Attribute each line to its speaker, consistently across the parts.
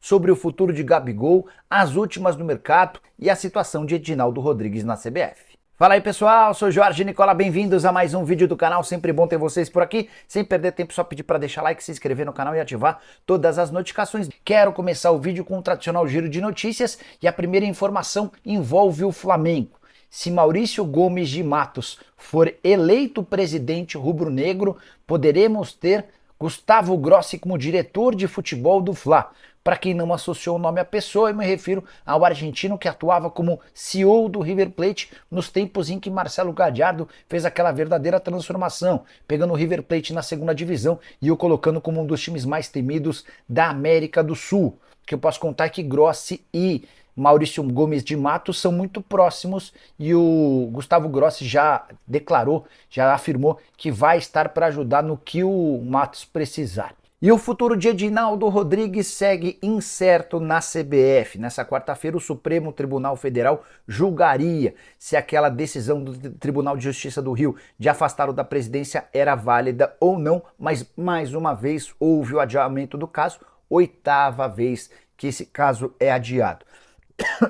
Speaker 1: sobre o futuro de Gabigol, as últimas do mercado e a situação de Edinaldo Rodrigues na CBF. Fala aí pessoal, sou Jorge Nicola, bem-vindos a mais um vídeo do canal, sempre bom ter vocês por aqui. Sem perder tempo, só pedir para deixar like, se inscrever no canal e ativar todas as notificações. Quero começar o vídeo com um tradicional giro de notícias e a primeira informação envolve o Flamengo. Se Maurício Gomes de Matos for eleito presidente rubro-negro, poderemos ter Gustavo Grossi como diretor de futebol do Fla. Para quem não associou o nome à pessoa, eu me refiro ao argentino que atuava como CEO do River Plate nos tempos em que Marcelo Gallardo fez aquela verdadeira transformação, pegando o River Plate na segunda divisão e o colocando como um dos times mais temidos da América do Sul. O que eu posso contar é que Grossi e Maurício Gomes de Matos são muito próximos e o Gustavo Grossi já declarou, já afirmou que vai estar para ajudar no que o Matos precisar. E o futuro de Edinaldo Rodrigues segue incerto na CBF. Nessa quarta-feira, o Supremo Tribunal Federal julgaria se aquela decisão do Tribunal de Justiça do Rio de afastá-lo da presidência era válida ou não, mas mais uma vez houve o adiamento do caso, 8ª vez que esse caso é adiado.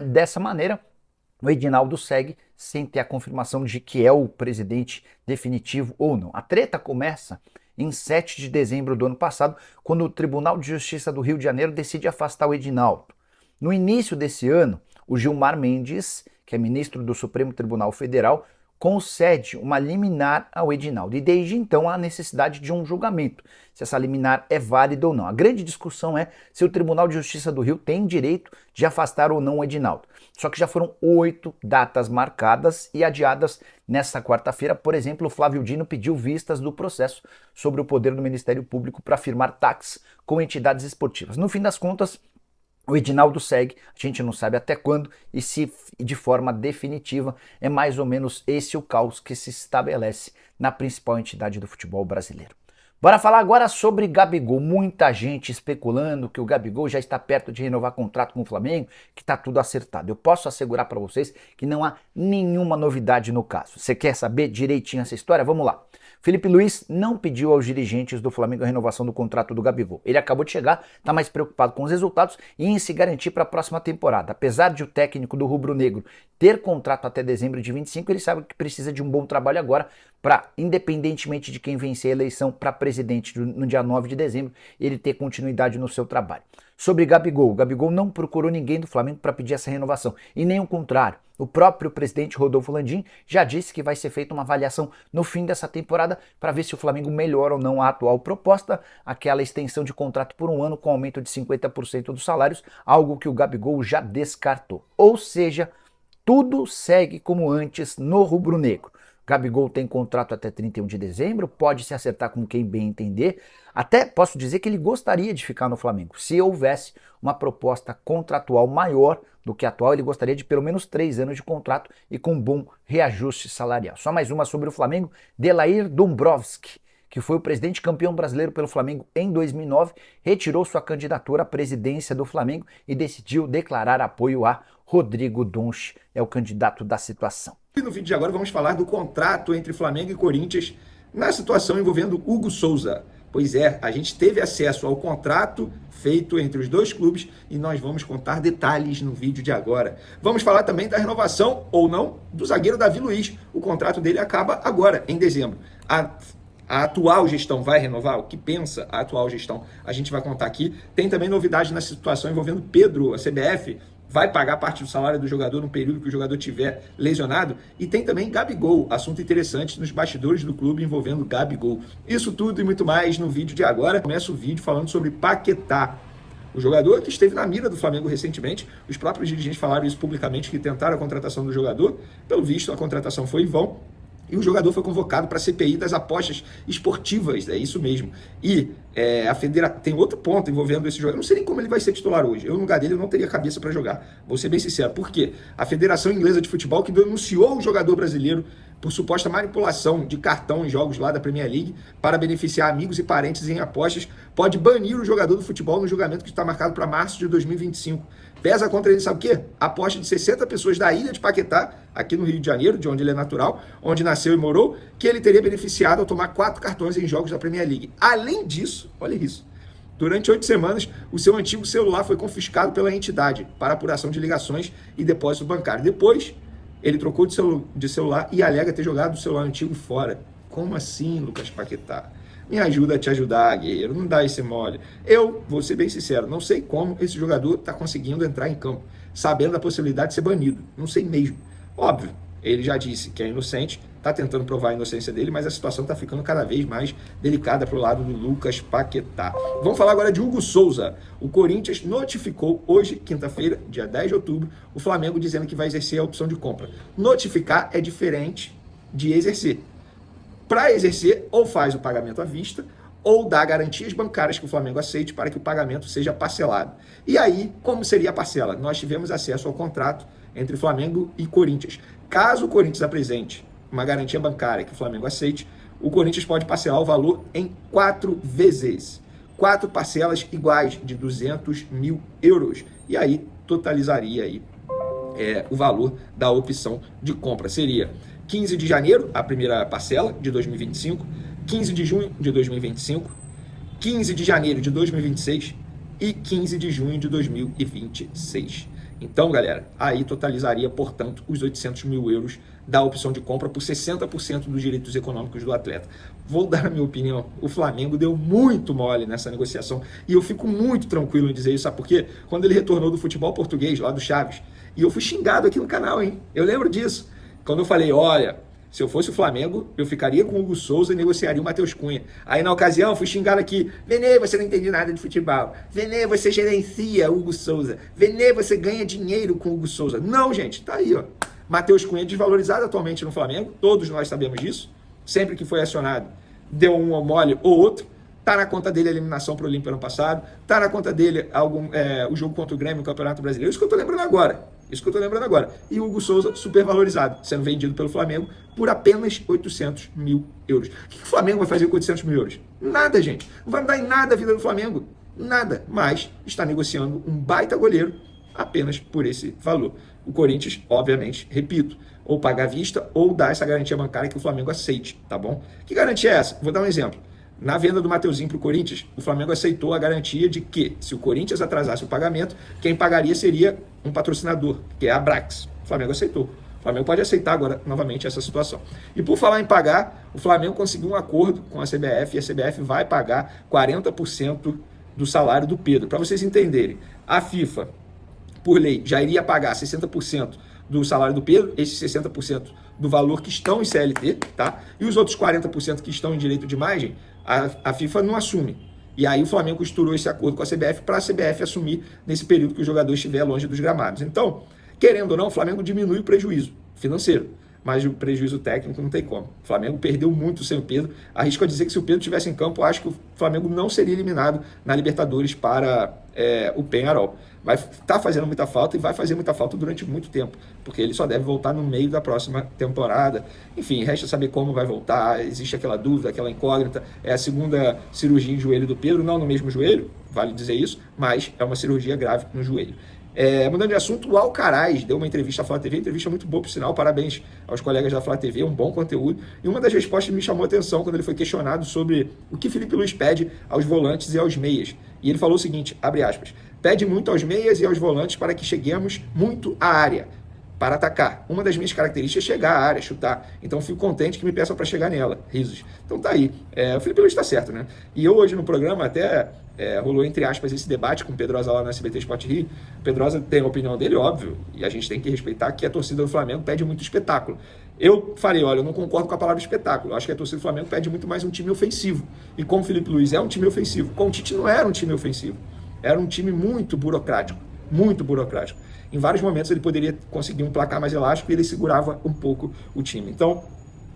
Speaker 1: Dessa maneira, o Edinaldo segue sem ter a confirmação de que é o presidente definitivo ou não. A treta começa em 7 de dezembro do ano passado, quando o Tribunal de Justiça do Rio de Janeiro decide afastar o Edinaldo. No início desse ano, o Gilmar Mendes, que é ministro do Supremo Tribunal Federal, concede uma liminar ao Edinaldo. E desde então há a necessidade de um julgamento, se essa liminar é válida ou não. A grande discussão é se o Tribunal de Justiça do Rio tem direito de afastar ou não o Edinaldo. Só que já foram 8 datas marcadas e adiadas nesta quarta-feira. Por exemplo, o Flávio Dino pediu vistas do processo sobre o poder do Ministério Público para firmar taxas com entidades esportivas. No fim das contas, o Edinaldo segue, a gente não sabe até quando e se de forma definitiva. É mais ou menos esse o caos que se estabelece na principal entidade do futebol brasileiro. Bora falar agora sobre Gabigol. Muita gente especulando que o Gabigol já está perto de renovar contrato com o Flamengo, que está tudo acertado. Eu posso assegurar para vocês que não há nenhuma novidade no caso. Você quer saber direitinho essa história? Vamos lá. Felipe Luiz não pediu aos dirigentes do Flamengo a renovação do contrato do Gabigol. Ele acabou de chegar, está mais preocupado com os resultados e em se garantir para a próxima temporada. Apesar de o técnico do rubro-negro ter contrato até dezembro de 25, ele sabe que precisa de um bom trabalho agora para, independentemente de quem vencer a eleição para presidente no dia 9 de dezembro, ele ter continuidade no seu trabalho. Sobre Gabigol, o Gabigol não procurou ninguém do Flamengo para pedir essa renovação, e nem o contrário. O próprio presidente Rodolfo Landim já disse que vai ser feita uma avaliação no fim dessa temporada para ver se o Flamengo melhora ou não a atual proposta, aquela extensão de contrato por um ano com aumento de 50% dos salários, algo que o Gabigol já descartou. Ou seja, tudo segue como antes no rubro-negro. Gabigol tem contrato até 31 de dezembro, pode se acertar com quem bem entender. Até posso dizer que ele gostaria de ficar no Flamengo. Se houvesse uma proposta contratual maior do que a atual, ele gostaria de pelo menos 3 anos de contrato e com bom reajuste salarial. Só mais uma sobre o Flamengo. Delair Dombrowski, que foi o presidente campeão brasileiro pelo Flamengo em 2009, retirou sua candidatura à presidência do Flamengo e decidiu declarar apoio a Rodrigo Donch, é o candidato da situação.
Speaker 2: E no vídeo de agora vamos falar do contrato entre Flamengo e Corinthians na situação envolvendo Hugo Souza. Pois é, a gente teve acesso ao contrato feito entre os dois clubes e nós vamos contar detalhes no vídeo de agora. Vamos falar também da renovação ou não do zagueiro Davi Luiz. O contrato dele acaba agora, em dezembro. A atual gestão vai renovar? O que pensa a atual gestão? A gente vai contar aqui. Tem também novidade na situação envolvendo Pedro, a CBF vai pagar parte do salário do jogador no período que o jogador tiver lesionado. E tem também Gabigol, assunto interessante nos bastidores do clube envolvendo Gabigol. Isso tudo e muito mais no vídeo de agora. Começa o vídeo falando sobre Paquetá, o jogador que esteve na mira do Flamengo recentemente. Os próprios dirigentes falaram isso publicamente, que tentaram a contratação do jogador. Pelo visto, a contratação foi em vão. E o jogador foi convocado para a CPI das apostas esportivas, é isso mesmo. E a federação tem outro ponto envolvendo esse jogador. Eu não sei nem como ele vai ser titular hoje. Eu, no lugar dele, eu não teria cabeça para jogar. Vou ser bem sincero. Por quê? A Federação Inglesa de Futebol, que denunciou o jogador brasileiro por suposta manipulação de cartão em jogos lá da Premier League para beneficiar amigos e parentes em apostas, pode banir o jogador do futebol no julgamento que está marcado para março de 2025. Pesa contra ele, sabe o quê? A aposta de 60 pessoas da ilha de Paquetá, aqui no Rio de Janeiro, de onde ele é natural, onde nasceu e morou, que ele teria beneficiado ao tomar 4 cartões em jogos da Premier League. Além disso, olha isso, Durante 8 semanas, o seu antigo celular foi confiscado pela entidade para apuração de ligações e depósito bancário. Depois, ele trocou de celular e alega ter jogado o celular antigo fora. Como assim, Lucas Paquetá? Me ajuda a te ajudar, guerreiro. Não dá esse mole. Eu, vou ser bem sincero, não sei como esse jogador está conseguindo entrar em campo, sabendo da possibilidade de ser banido. Não sei mesmo. Óbvio, ele já disse que é inocente, está tentando provar a inocência dele, mas a situação está ficando cada vez mais delicada para o lado do Lucas Paquetá. Vamos falar agora de Hugo Souza. O Corinthians notificou hoje, quinta-feira, dia 10 de outubro, o Flamengo dizendo que vai exercer a opção de compra. Notificar é diferente de exercer. Para exercer, ou faz o pagamento à vista, ou dá garantias bancárias que o Flamengo aceite para que o pagamento seja parcelado. E aí, como seria a parcela? Nós tivemos acesso ao contrato entre Flamengo e Corinthians. Caso o Corinthians apresente uma garantia bancária que o Flamengo aceite, o Corinthians pode parcelar o valor em 4 vezes. 4 parcelas iguais de 200 mil euros. E aí, totalizaria aí, o valor da opção de compra. Seria 15 de janeiro, a primeira parcela de 2025, 15 de junho de 2025, 15 de janeiro de 2026 e 15 de junho de 2026. Então, galera, aí totalizaria, portanto, os 800 mil euros da opção de compra por 60% dos direitos econômicos do atleta. Vou dar a minha opinião, o Flamengo deu muito mole nessa negociação e eu fico muito tranquilo em dizer isso, sabe por quê? Quando ele retornou do futebol português, lá do Chaves, e eu fui xingado aqui no canal, hein? Eu lembro disso. Quando eu falei, olha, se eu fosse o Flamengo, eu ficaria com o Hugo Souza e negociaria o Matheus Cunha. Aí, na ocasião, fui xingado aqui. Vene, você não entende nada de futebol. Vene, você gerencia o Hugo Souza. Vene, você ganha dinheiro com o Hugo Souza. Não, gente, tá aí, ó. Matheus Cunha desvalorizado atualmente no Flamengo. Todos nós sabemos disso. Sempre que foi acionado, deu um mole ou outro. Tá na conta dele a eliminação para o Olímpia ano passado. Tá na conta dele o jogo contra o Grêmio no Campeonato Brasileiro. Isso que eu tô lembrando agora. E o Hugo Souza super valorizado, sendo vendido pelo Flamengo por apenas 800 mil euros. O que o Flamengo vai fazer com 800 mil euros? Nada, gente. Não vai mudar em nada a vida do Flamengo. Nada. Mas está negociando um baita goleiro apenas por esse valor. O Corinthians, obviamente, repito, ou paga à vista ou dá essa garantia bancária que o Flamengo aceite, tá bom? Que garantia é essa? Vou dar um exemplo. Na venda do Mateuzinho para o Corinthians, o Flamengo aceitou a garantia de que, se o Corinthians atrasasse o pagamento, quem pagaria seria um patrocinador, que é a Abrax. O Flamengo aceitou. O Flamengo pode aceitar agora, novamente, essa situação. E por falar em pagar, o Flamengo conseguiu um acordo com a CBF, e a CBF vai pagar 40% do salário do Pedro. Para vocês entenderem, a FIFA, por lei, já iria pagar 60% do salário do Pedro, esses 60% do valor que estão em CLT, tá? E os outros 40% que estão em direito de imagem, a FIFA não assume. E aí o Flamengo costurou esse acordo com a CBF para a CBF assumir nesse período que o jogador estiver longe dos gramados. Então, querendo ou não, o Flamengo diminui o prejuízo financeiro, mas o prejuízo técnico não tem como. O Flamengo perdeu muito sem o Pedro. Arrisco a dizer que se o Pedro estivesse em campo, eu acho que o Flamengo não seria eliminado na Libertadores para o Peñarol. Vai estar fazendo muita falta e vai fazer muita falta durante muito tempo, porque ele só deve voltar no meio da próxima temporada. Enfim, resta saber como vai voltar, existe aquela dúvida, aquela incógnita. É a segunda cirurgia em joelho do Pedro, não no mesmo joelho, vale dizer isso, mas é uma cirurgia grave no joelho. Mudando de assunto, o Alcaraz deu uma entrevista à Flá TV, entrevista muito boa, por sinal, parabéns aos colegas da Flá TV, um bom conteúdo, e uma das respostas me chamou a atenção quando ele foi questionado sobre o que Felipe Luiz pede aos volantes e aos meias, e ele falou o seguinte, abre aspas, pede muito aos meias e aos volantes para que cheguemos muito à área, para atacar. Uma das minhas características é chegar à área, chutar. Então fico contente que me peçam para chegar nela. Risos. Então tá aí. O Felipe Luiz está certo, né? E eu hoje no programa até rolou, entre aspas, esse debate com o Pedrosa lá no SBT Sport Rio. O Pedrosa tem a opinião dele, óbvio, e a gente tem que respeitar que a torcida do Flamengo pede muito espetáculo. Eu falei, olha, eu não concordo com a palavra espetáculo. Eu acho que a torcida do Flamengo pede muito mais um time ofensivo. E como o Felipe Luiz é um time ofensivo, com o Tite não era um time ofensivo. Era um time muito burocrático. Muito burocrático. Em vários momentos ele poderia conseguir um placar mais elástico e ele segurava um pouco o time. Então,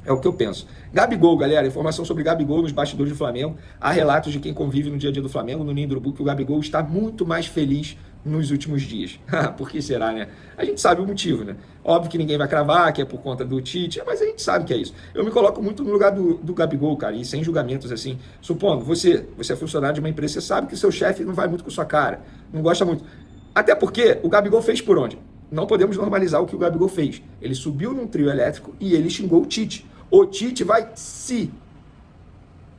Speaker 2: é o que eu penso. Gabigol, galera, informação sobre Gabigol nos bastidores do Flamengo. Há relatos de quem convive no dia a dia do Flamengo, no Ninho do Urubu, que o Gabigol está muito mais feliz nos últimos dias. Por que será, né? A gente sabe o motivo, né? Óbvio que ninguém vai cravar, que é por conta do Tite, mas a gente sabe que é isso. Eu me coloco muito no lugar do Gabigol, cara, e sem julgamentos, assim. Supondo, você é funcionário de uma empresa, você sabe que o seu chefe não vai muito com sua cara, não gosta muito. Até porque o Gabigol fez por onde? Não podemos normalizar o que o Gabigol fez. Ele subiu num trio elétrico e ele xingou o Tite. O Tite vai se...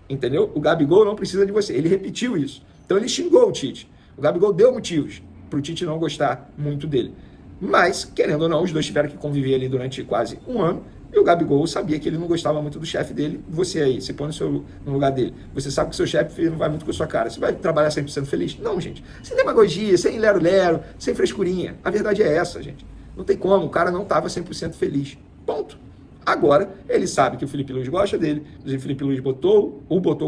Speaker 2: Entendeu? O Gabigol não precisa de você. Ele repetiu isso. Então ele xingou o Tite. O Gabigol deu motivos para o Tite não gostar muito dele. Mas, querendo ou não, os dois tiveram que conviver ali durante quase um ano. E o Gabigol sabia que ele não gostava muito do chefe dele. Você aí, se põe no lugar dele. Você sabe que o seu chefe não vai muito com a sua cara. Você vai trabalhar 100% feliz? Não, gente. Sem demagogia, sem lero-lero, sem frescurinha. A verdade é essa, gente. Não tem como. O cara não estava 100% feliz. Ponto. Agora, ele sabe que o Felipe Luiz gosta dele. O Felipe Luiz botou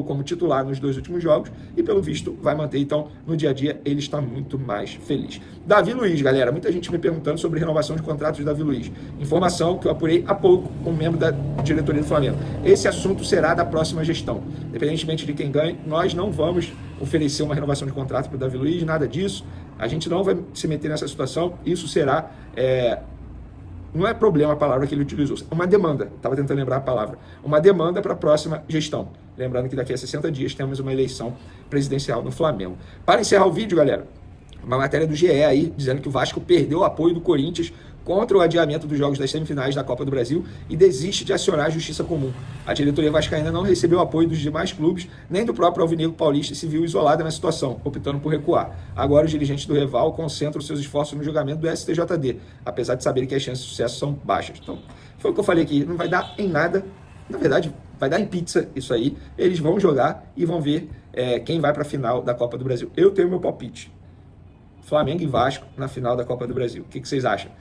Speaker 2: como titular nos 2 últimos jogos e, pelo visto, vai manter. Então, no dia a dia, ele está muito mais feliz. Davi Luiz, galera. Muita gente me perguntando sobre renovação de contratos de Davi Luiz. Informação que eu apurei há pouco com um membro da diretoria do Flamengo. Esse assunto será da próxima gestão. Independentemente de quem ganhe, nós não vamos oferecer uma renovação de contrato para o Davi Luiz, nada disso. A gente não vai se meter nessa situação. Isso será... Não é problema a palavra que ele utilizou, é uma demanda, estava tentando lembrar a palavra, uma demanda para a próxima gestão. Lembrando que daqui a 60 dias temos uma eleição presidencial no Flamengo. Para encerrar o vídeo, galera, uma matéria do GE aí, dizendo que o Vasco perdeu o apoio do Corinthians contra o adiamento dos jogos das semifinais da Copa do Brasil e desiste de acionar a Justiça Comum. A diretoria vascaína não recebeu apoio dos demais clubes, nem do próprio Alvinegro Paulista, e se viu isolada na situação, optando por recuar. Agora os dirigentes do rival concentram seus esforços no julgamento do STJD, apesar de saberem que as chances de sucesso são baixas. Então, foi o que eu falei aqui, não vai dar em nada, na verdade, vai dar em pizza isso aí. Eles vão jogar e vão ver quem vai para a final da Copa do Brasil. Eu tenho meu palpite. Flamengo e Vasco na final da Copa do Brasil. O que vocês acham?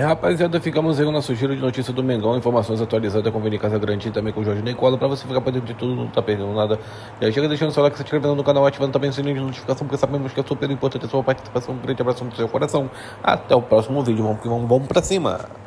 Speaker 3: Rapaziada, ficamos aí no nosso giro de notícias do Mengão, informações atualizadas com o Vini Casagrande e também com o Jorge Nicola, pra você ficar por dentro de tudo, não tá perdendo nada. Já chega deixando o seu like, se inscrevendo no canal, ativando também o sininho de notificação, porque sabemos que é super importante a sua participação. Um grande abraço no seu coração. Até o próximo vídeo, vamos pra cima.